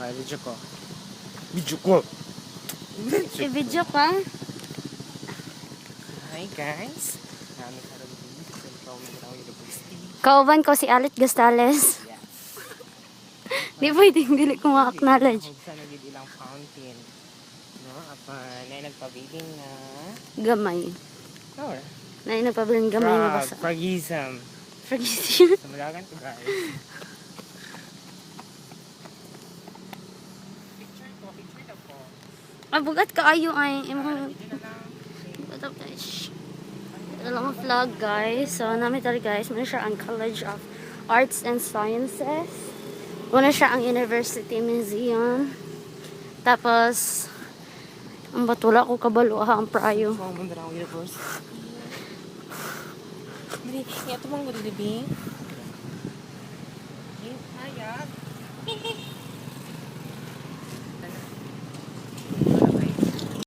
Ay, video ko. Video ko! I-video ka? Hi guys! Kami karoon dito sa Central Mindanao University. Kauban ko si Alit Gastales. Yes. Di pwedeng dili ko ma-acknowledge. Sa nagid ilang fountain. No? Apa, na nagpabiling na... Gamay. No, Na inapabiling gamay na basa. Pragism. Fragisian. So, malagan to guys. Picture na po. Mabugat kaayo ay imong Video na lang. What up guys? Ito lang ang vlog guys. So namin tali guys. Muna siya ang College of Arts and Sciences. Muna siya ang University Museum. Tapos ang batula ko kabalo ang prayo. So, ang Mindanao University. Dili, ito mong gudilibing. Hayag.